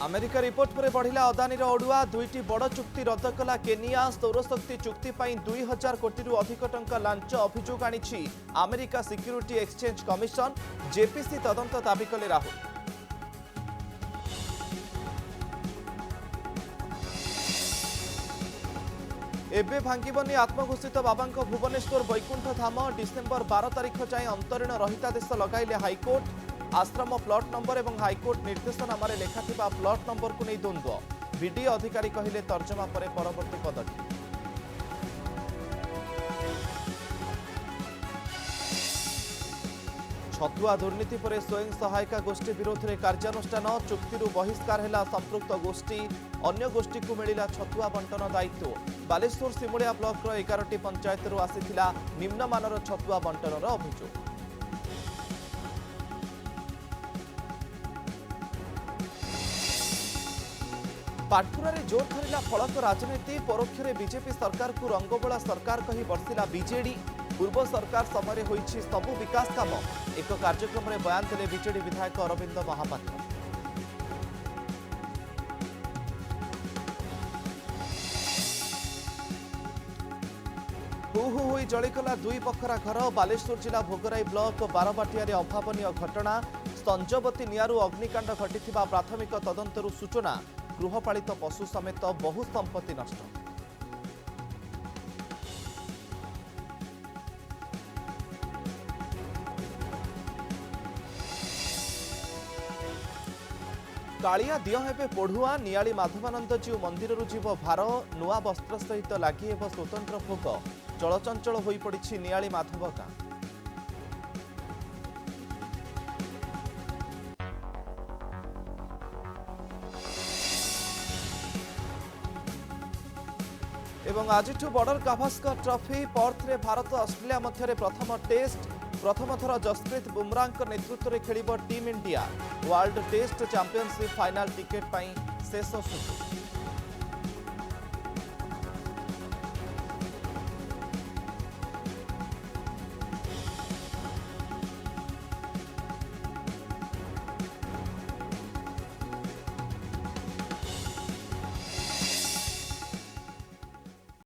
America report पर बढ़िला अदानीर अड़ुआ दुईटी बड़ चुक्ति रद्द कला केनिया सौरशक्ति चुक्ति 2000 कोटी अधिक टंका लांच अभियोग आनी America security exchange commission JPC तदंत दाबी कले राहुल। एबे भांगिबनी आत्मघोषित बाबांको भुवनेश्वर वैकुंठ धाम डिसेम्बर 12 तारिख जाए अंतरीण रहितादेश लगाइले हाइकोर्ट। आश्रम प्लॉट नंबर एवं हाइकोर्ट निर्देशनामार लेखाथिबा प्लॉट नंबर को नहीं द्वंद्व बीडीए अधिकारी कहिले तर्जमा पर परवर्ती पदक्षेप। छतुआ दुर्नीति पर स्वयं सहायिका गोष्ठी विरोध में कार्यानुष्ठान चुक्ति बहिष्कार है संपृक्त गोष्ठी अन्य गोष्ठी को मिला छतुआ बंटन दायित्व। बालेश्वर सिमुलिया ब्लॉक 11टी पंचायत आसीथिला निम्नमानर छतुआ बंटनर अभियोग। पाटकुरा जोर धरला फलक राजनीति परोक्ष बीजेपी सरकार को रंगबोला सरकार कही बर्षिला बीजेडी। पूर्व सरकार समय होईछि सबु विकास काम एक कार्यक्रम में बयान देले बीजेडी विधायक अरविंद महापात्र। हु हु होई जलिगला दुई बखरा घर बालेश्वर जिला भोगराई ब्लॉक बारबाटिया अभावनीय घटना संजवती नियारू अग्निकांड घटिथिबा प्राथमिक तदंतरू सूचना गृहपालित पशु समेत बहु संपत्ति नष्ट। कालिया दिय हेबे पढ़ुआ नियाली माधवानंद जीव मंदिर जीव भार नुआ वस्त्र सहित लगी स्वतंत्र भोग चलचंचल हो पड़ी नियाली माधव गाँ। एवं आज बॉर्डर गावस्कर ट्रॉफी पर्थ रे भारत ऑस्ट्रेलिया मध्य प्रथम टेस्ट प्रथम थर जसप्रीत बुमराह नेतृत्व में खेल team India world test championship final ticket शेष सुजोग।